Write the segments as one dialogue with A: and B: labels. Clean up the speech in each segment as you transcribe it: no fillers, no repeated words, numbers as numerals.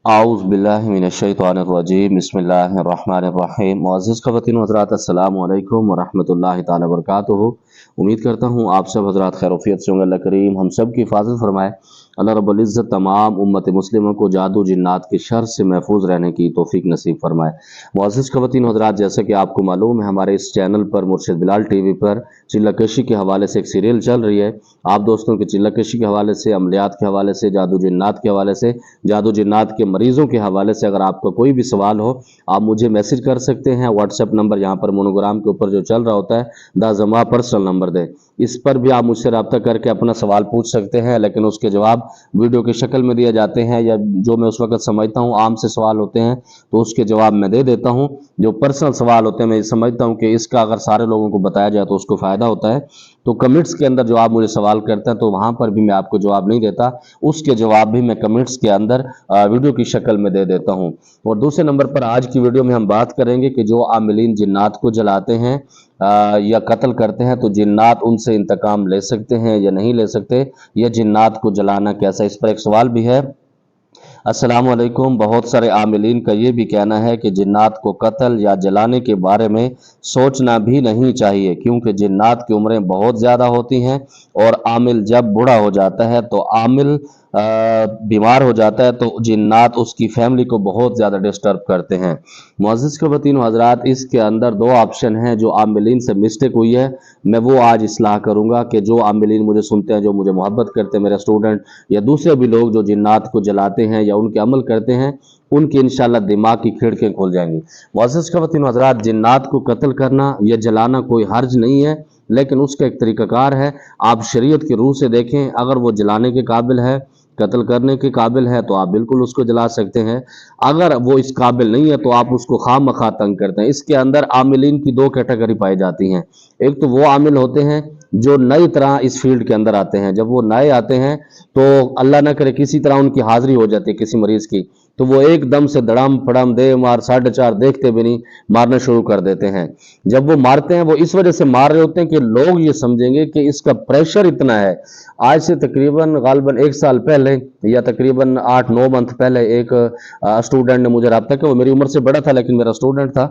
A: आऊज़ बिल्लाहि मिनश्शैतानिर्रजीम बिस्मिल्लाहिर्रहमानिर्रहीम। मुअज़्ज़िज़ ख़वातीन व हज़रात, अस्सलामु अलैकुम व रहमतुल्लाहि तआला व बरकातुहू। उम्मीद करता हूँ आप सब हज़रात खैरियत से होंगे। अल्लाह करीम हम सब की हिफाज़त फरमाए। अल्लाह रब्बुल इज़्ज़त तमाम उम्मत मुस्लिमों को जादू जिन्नात के शर से महफूज रहने की तौफ़ीक नसीब फरमाए। मुअज़्ज़िज़ ख़वातीन व हज़रात, जैसा कि आपको मालूम है, हमारे इस चैनल पर मुर्शिद बिलाल टीवी पर चिल्लाकशी के हवाले से एक सीरियल चल रही है। आप दोस्तों की चिल्लाकशी के हवाले से, अमलियात के हवाले से, जादू जिन्नात के हवाले से, जादू जिन्नात के मरीज़ों के हवाले से अगर आपका कोई भी सवाल हो, आप मुझे मैसेज कर सकते हैं। व्हाट्सएप नंबर यहाँ पर मोनोग्राम के ऊपर जो चल रहा होता है, दा जमा पर्सनल नंबर दे, इस पर भी आप मुझसे रब्ता करके अपना सवाल पूछ सकते हैं। लेकिन उसके जवाब वीडियो की शक्ल में दिए जाते हैं, या जो मैं उस वक्त समझता हूँ आम से सवाल होते हैं तो उसके जवाब मैं दे देता हूँ। जो पर्सनल सवाल होते हैं मैं समझता हूँ कि इसका अगर सारे लोगों को बताया जाए तो उसको फ़ायदा होता है, तो कमेंट्स के अंदर जो आप मुझे सवाल करते हैं तो वहाँ पर भी मैं आपको जवाब नहीं देता, उसके जवाब भी मैं कमेंट्स के अंदर वीडियो की शक्ल में दे देता हूँ। और दूसरे नंबर पर आज की वीडियो में हम बात करेंगे कि जो आमिलीन जिन्नात को जलाते हैं या कत्ल करते हैं, तो जिन्नात उनसे इंतकाम ले सकते हैं या नहीं ले सकते, या जिन्नात को जलाना कैसा, इस पर एक सवाल भी है। अस्सलामु अलैकुम। बहुत सारे आमिलीन का ये भी कहना है कि जिन्नात को कत्ल या जलाने के बारे में सोचना भी नहीं चाहिए, क्योंकि जिन्नात की उम्रें बहुत ज़्यादा होती हैं और आमिल जब बूढ़ा हो जाता है तो आमिल बीमार हो जाता है, तो जिन्नात उसकी फैमिली को बहुत ज़्यादा डिस्टर्ब करते हैं। मुअज़्ज़िज़ ख़वातीन व हज़रात, इसके अंदर दो ऑप्शन हैं। जो आमिलीन से मिस्टेक हुई है मैं वो आज इस्लाह करूँगा कि जो आमिलीन मुझे सुनते हैं, जो मुझे मोहब्बत करते हैं, मेरे स्टूडेंट या दूसरे भी लोग जो जिन्नात को जलाते हैं या उनके अमल करते हैं, उनकी इंशाल्लाह दिमाग की खिड़कियाँ खुल जाएंगी। मुअज़्ज़िज़ ख़वातीन व हज़रात, जिन्नात को कत्ल करना या जलाना कोई हर्ज नहीं है, लेकिन उसका एक तरीक़ाकार है। आप शरीयत की रूह से देखें, अगर वो जलाने के काबिल है, कत्ल करने के काबिल है, तो आप बिल्कुल उसको जला सकते हैं। अगर वो इस काबिल नहीं है तो आप उसको खामखा तंग करते हैं। इसके अंदर आमिलीन की दो कैटेगरी पाई जाती हैं। एक तो वो आमिल होते हैं जो नई तरह इस फील्ड के अंदर आते हैं। जब वो नए आते हैं तो अल्लाह ना करे किसी तरह उनकी हाजिरी हो जाती है किसी मरीज की, तो वो एकदम से धड़म फड़म दे मार 4.5 देखते भी नहीं मारना शुरू कर देते हैं। जब वो मारते हैं वो इस वजह से मार रहे होते हैं कि लोग ये समझेंगे कि इसका प्रेशर इतना है। आज से तकरीबन गालबन 1 साल पहले या तकरीबन 8-9 मंथ पहले एक स्टूडेंट ने मुझे रब्ता किया। वो मेरी उम्र से बड़ा था लेकिन मेरा स्टूडेंट था।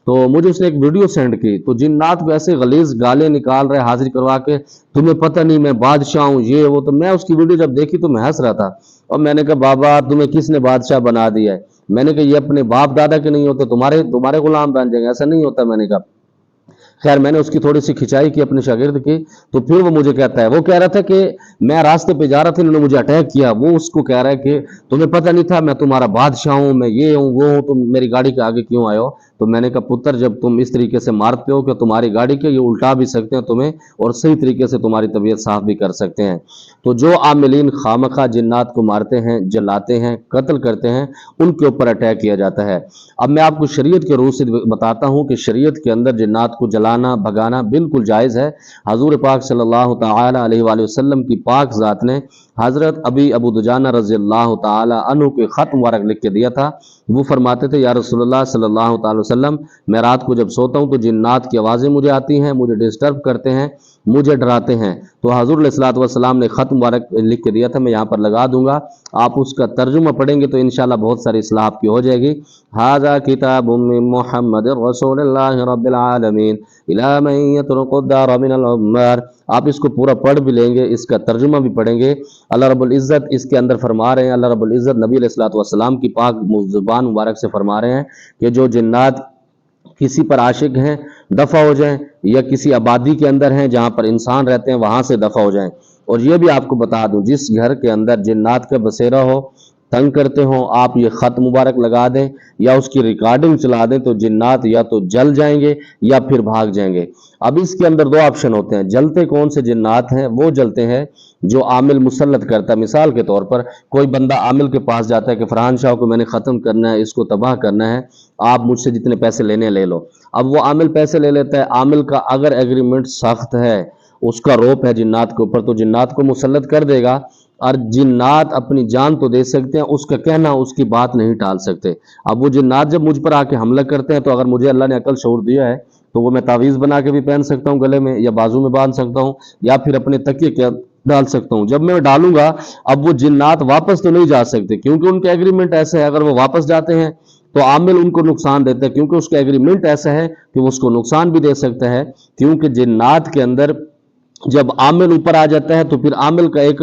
A: तो मुझे उसने एक वीडियो सेंड की, तो जिन्नात को ऐसे गलीज गालें निकाल रहे हाजिर करवा के, तुम्हें पता नहीं मैं बादशाह हूँ ये वो। तो मैं उसकी वीडियो जब देखी तो मैं हंस रहा था, और मैंने कहा बाबा तुम्हें किसने बादशाह बना दिया है? मैंने कहा ये अपने बाप दादा के नहीं होते, तुम्हारे तुम्हारे गुलाम बन जाएंगे, ऐसा नहीं होता। मैंने कहा खैर मैंने उसकी थोड़ी सी खिंचाई की अपने शागिर्द की, तो फिर वो मुझे कहता है, वो कह रहा था कि मैं रास्ते पे जा रहा था, इन्होंने मुझे अटैक किया। वो उसको कह रहा है कि तुम्हें पता नहीं था मैं तुम्हारा बादशाह हूँ, मैं ये हूँ वो हूँ, तुम मेरी गाड़ी के आगे क्यों आए हो? तो मैंने कहा पुत्र, जब तुम इस तरीके से मारते हो कि तुम्हारी गाड़ी के ये उल्टा भी सकते हैं तुम्हें, और सही तरीके से तुम्हारी तबीयत साफ भी कर सकते हैं। तो जो आमिलीन खामखा जिन्नात को मारते हैं, जलाते हैं, कत्ल करते हैं, उनके ऊपर अटैक किया जाता है। अब मैं आपको शरीयत के रूह से बताता हूँ कि शरीयत के अंदर जिन्नात को जलाना भगाना बिल्कुल जायज़ है। हजूर पाक सल्लल्लाहु ताला अलैहि वसल्लम की पाक ज़ात ने हज़रत अबू दुजाना रज़ी अल्लाह ताला अन्हु के ख़त मुबारक लिख के दिया था। वो फरमाते थे, या रसूलुल्लाह सल्लल्लाहु ताला वसल्लम, मैं रात को जब सोता हूँ तो जिन्नात की आवाज़ें मुझे आती हैं, मुझे डिस्टर्ब करते हैं, मुझे डराते हैं। तो हज़ूर अलैहिस्सलातु वस्सलाम ने ख़त मुबारक लिख के दिया था, मैं यहाँ पर लगा दूंगा, आप उसका तर्जुमा पढ़ेंगे तो इंशाल्लाह बहुत सारी इस्लाह आपकी हो जाएगी। हाज़ा किताबुम मिन मुहम्मदिर रसूलिल्लाहि रब्बिल आलमीन इला मन यतरुकुद्दार मिनल उम्मार। आप इसको पूरा पढ़ भी लेंगे, इसका तर्जुमा भी पढ़ेंगे। अल्लाह रब्बुल इज़्ज़त इसके अंदर फरमा रहे हैं, अल्लाह रब्बुल इज़्ज़त नबी अलैहिस्सलातु वस्सलाम की पाक ज़ुबान मुबारक से फरमा रहे हैं कि जो जिन्नात किसी पर आशिक हैं दफ़ा हो जाएं, या किसी आबादी के अंदर हैं जहाँ पर इंसान रहते हैं वहाँ से दफ़ा हो जाएं। और ये भी आपको बता दूं, जिस घर के अंदर जिन्नात का बसेरा हो, तंग करते हो, आप ये ख़त मुबारक लगा दें या उसकी रिकॉर्डिंग चला दें, तो जिन्नात या तो जल जाएंगे या फिर भाग जाएंगे। अब इसके अंदर दो ऑप्शन होते हैं। जलते कौन से जिन्नात हैं? वो जलते हैं जो आमिल मुसल्लत करता है। मिसाल के तौर पर कोई बंदा आमिल के पास जाता है कि फरहान शाह को मैंने ख़त्म करना है, इसको तबाह करना है, आप मुझसे जितने पैसे लेने ले लो। अब वो आमिल पैसे ले लेता है, आमिल का अगर एग्रीमेंट सख्त है, उसका रोप है जिन्नात के ऊपर, तो जिन्नात को मुसल्लत कर देगा। और जिन्नात अपनी जान तो दे सकते हैं, उसका कहना उसकी बात नहीं टाल सकते। अब वो जिन्नात जब मुझ पर आके हमला करते हैं, तो अगर मुझे अल्लाह ने अकल शऊर दिया है तो वो मैं तावीज़ बना के भी पहन सकता हूँ, गले में या बाजू में बांध सकता हूँ, या फिर अपने तकिए के डाल सकता हूं। जब मैं डालूंगा, अब वो जिन्नात वापस तो नहीं जा सकते, क्योंकि उनके एग्रीमेंट ऐसे है, अगर वो वापस जाते हैं तो आमिल उनको नुकसान देता है, क्योंकि उसका एग्रीमेंट ऐसा है कि वो उसको नुकसान भी दे सकता है। क्योंकि जिन्नात के अंदर जब आमिल ऊपर आ जाता है तो फिर आमिल का एक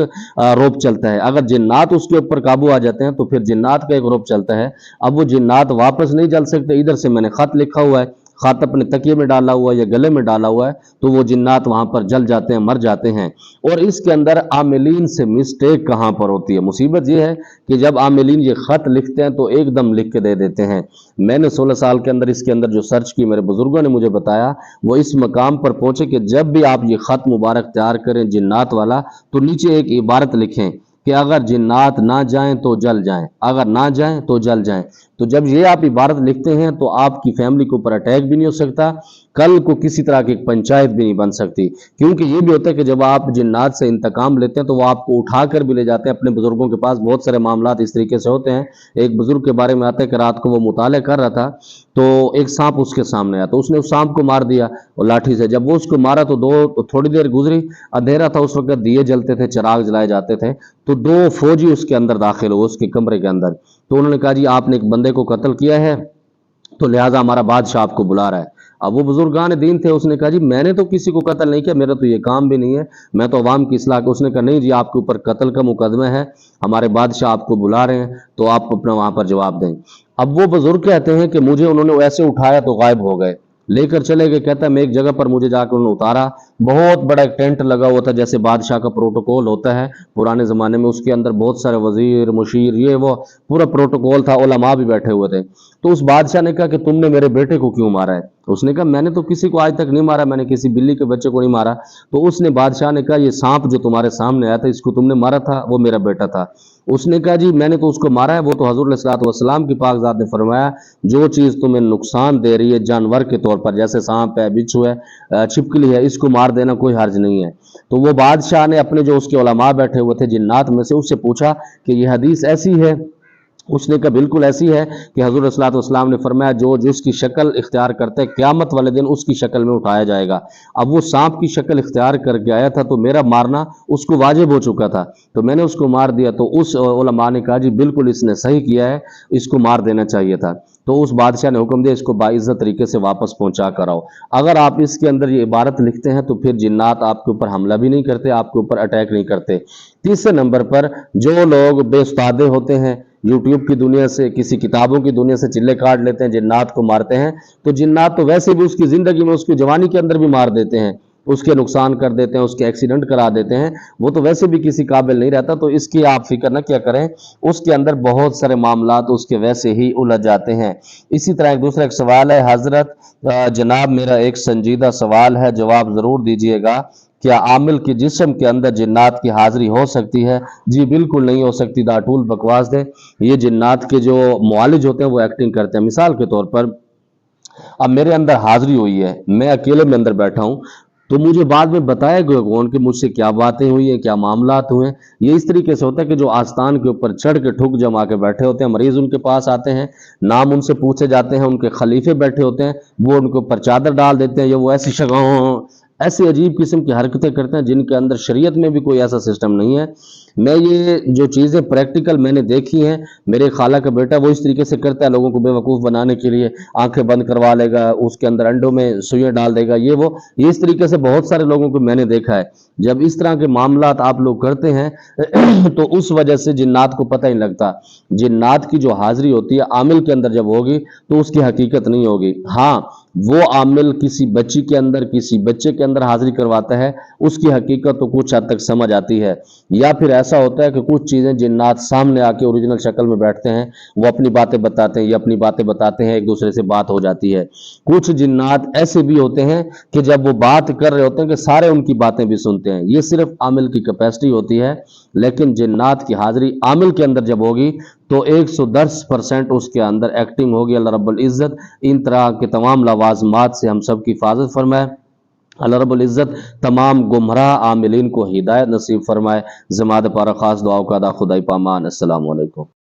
A: रोप चलता है, अगर जिन्नात उसके ऊपर काबू आ जाते हैं तो फिर जिन्नात का एक रोप चलता है। अब वो जिन्नात वापस नहीं चल सकते। इधर से मैंने खत लिखा हुआ है, खत अपने तकिए में डाला हुआ है या गले में डाला हुआ है, तो वो जिन्नात वहां पर जल जाते हैं, मर जाते हैं। और इसके अंदर आमिलीन से मिस्टेक कहां पर होती है? मुसीबत ये है कि जब आमिलीन ये खत लिखते हैं तो एकदम लिख के दे देते हैं। मैंने 16 साल के अंदर इसके अंदर जो सर्च की, मेरे बुजुर्गों ने मुझे बताया, वो इस मकाम पर पहुंचे कि जब भी आप ये खत मुबारक तैयार करें जिन्नात वाला, तो नीचे एक इबारत लिखें कि अगर जिन्नात ना जाएं तो जल जाएं, अगर ना जाएं तो जल जाएं। तो जब ये आप इबारत लिखते हैं तो आपकी फैमिली के ऊपर अटैक भी नहीं हो सकता, कल को किसी तरह की पंचायत भी नहीं बन सकती। क्योंकि ये भी होता है कि जब आप जिन्नात से इंतकाम लेते हैं तो वो आपको उठा कर भी ले जाते हैं। अपने बुजुर्गों के पास बहुत सारे मामलात इस तरीके से होते हैं। एक बुजुर्ग के बारे में आता है कि रात को वो मुताले कर रहा था तो एक सांप उसके सामने आया, तो उसने उस सांप को मार दिया और लाठी से। जब वो उसको मारा तो थोड़ी देर गुजरी, अंधेरा था उस वक्त, दिए जलते थे, चिराग जलाए जाते थे, तो दो फौजी उसके अंदर दाखिल हुए, उसके कमरे के अंदर। तो उन्होंने कहा जी आपने एक बंदे को कत्ल किया है, तो लिहाजा हमारा बादशाह आपको बुला रहा है। अब वो बुजुर्गान दीन थे, उसने कहा जी मैंने तो किसी को कत्ल नहीं किया, मेरा तो ये काम भी नहीं है, मैं तो अवाम की इस्लाह का। उसने कहा नहीं जी आपके ऊपर कत्ल का मुकदमा है, हमारे बादशाह आपको बुला रहे हैं, तो आप अपना वहां पर जवाब दें। अब वो बुजुर्ग कहते हैं कि मुझे उन्होंने ऐसे उठाया तो गायब हो गए, लेकर चले गए। कहता है मैं एक जगह पर मुझे जाकर उन्होंने उतारा, बहुत बड़ा एक टेंट लगा हुआ था, जैसे बादशाह का प्रोटोकॉल होता है पुराने ज़माने में, उसके अंदर बहुत सारे वजीर मुशीर ये वो पूरा प्रोटोकॉल था, उलमा भी बैठे हुए थे। तो उस बादशाह ने कहा कि तुमने मेरे बेटे को क्यों मारा है? उसने कहा मैंने तो किसी को आज तक नहीं मारा, मैंने किसी बिल्ली के बच्चे को नहीं मारा। तो उसने बादशाह ने कहा ये सांप जो तुम्हारे सामने आया था इसको तुमने मारा था, वो मेरा बेटा था। उसने कहा जी मैंने तो उसको मारा है, वो तो हजूर अलैहिस्सलातु वस्सलाम की पाक ज़ात ने फरमाया जो चीज़ तुम्हें नुकसान दे रही है जानवर के तौर पर, जैसे सांप है, बिच्छू है, छिपकली है, इसको मार देना कोई हर्ज नहीं है। तो वो बादशाह ने अपने जो उसके उलमा बैठे हुए थे जिन्नात में से, उससे पूछा कि ये हदीस ऐसी है? उसने कहा बिल्कुल ऐसी है कि हजूर अस्सलातु वस्सलाम ने फरमाया जो जिसकी शक्ल इख्तियार करता है क़यामत वाले दिन उसकी शक्ल में उठाया जाएगा। अब वो सांप की शक्ल इख्तियार करके आया था, तो मेरा मारना उसको वाजिब हो चुका था, तो मैंने उसको मार दिया। तो उस उलमा ने कहा जी बिल्कुल इसने सही किया है, इसको मार देना चाहिए था। तो उस बादशाह ने हुक्म दिया इसको बाइज्जत तरीके से वापस पहुंचा कर आओ। अगर आप इसके अंदर ये इबारत लिखते हैं तो फिर जिन्नात आपके ऊपर हमला भी नहीं करते, आपके ऊपर अटैक नहीं करते। तीसरे नंबर पर जो लोग बेउस्तादे होते हैं, यूट्यूब की दुनिया से, किसी किताबों की दुनिया से चिल्ले काट लेते हैं, जिन्नात को मारते हैं, तो जिन्नात तो वैसे भी उसकी ज़िंदगी में, उसकी जवानी के अंदर भी मार देते हैं, उसके नुकसान कर देते हैं, उसके एक्सीडेंट करा देते हैं, वो तो वैसे भी किसी काबिल नहीं रहता। तो इसकी आप फिक्र न क्या करें, उसके अंदर बहुत सारे मामलात उसके वैसे ही उलझ जाते हैं। इसी तरह एक दूसरा एक सवाल है, हजरत जनाब मेरा एक संजीदा सवाल है, जवाब ज़रूर दीजिएगा, क्या आमिल के जिस्म के अंदर जिन्नात की हाजिरी हो सकती है? जी बिल्कुल नहीं हो सकती, दाटूल बकवास दे। ये जिन्नात के जो मुआलिज होते हैं वो एक्टिंग करते हैं। मिसाल के तौर पर अब मेरे अंदर हाजिरी हुई है, मैं अकेले में अंदर बैठा हूं, तो मुझे बाद में बताया गया कौन कि मुझसे क्या बातें हुई हैं, क्या मामलात हुए हैं। ये इस तरीके से होता है कि जो आस्थान के ऊपर चढ़ के ठुक जमा के बैठे होते हैं, मरीज उनके पास आते हैं, नाम उनसे पूछे जाते हैं, उनके खलीफे बैठे होते हैं, वो उनके ऊपर चादर डाल देते हैं, ये वो ऐसी अजीब किस्म की हरकतें करते हैं जिनके अंदर शरीयत में भी कोई ऐसा सिस्टम नहीं है। मैं ये जो चीज़ें प्रैक्टिकल मैंने देखी हैं, मेरे खाला का बेटा वो इस तरीके से करता है, लोगों को बेवकूफ़ बनाने के लिए आंखें बंद करवा लेगा, उसके अंदर अंडों में सुइयां डाल देगा, ये वो, ये इस तरीके से बहुत सारे लोगों को मैंने देखा है। जब इस तरह के मामलात आप लोग करते हैं तो उस वजह से जिन्नात को पता ही लगता। जिन्नात की जो हाजिरी होती है आमिल के अंदर जब होगी तो उसकी हकीकत नहीं होगी। हाँ, वो आमिल किसी बच्ची के अंदर, किसी बच्चे के अंदर हाजिरी करवाता है, उसकी हकीकत तो कुछ हद तक समझ आती है। या फिर ऐसा होता है कि कुछ चीज़ें जिन्नात सामने आके ओरिजिनल शक्ल में बैठते हैं, वो अपनी बातें बताते हैं, ये अपनी बातें बताते हैं, एक दूसरे से बात हो जाती है। कुछ जिन्नात ऐसे भी होते हैं कि जब वो बात कर रहे होते हैं कि सारे उनकी बातें भी सुनते हैं। ये सिर्फ आमिल की कैपेसिटी होती है, लेकिन जिन्नात की हाजिरी आमिल के अंदर जब होगी तो 110% उसके अंदर एक्टिंग होगी। अल्लाह रब्बुल इज़्ज़त इन तरह के तमाम लवाज़मात से हम सब की हिफाजत फरमाए। अल्लाह रब्बुल इज़्ज़त तमाम गुमराह आमिलीन को हिदायत नसीब फरमाए। ज़मात पारा ख़ास दुआओं का अदा खुदाई पामान। अस्सलामु अलैकुम।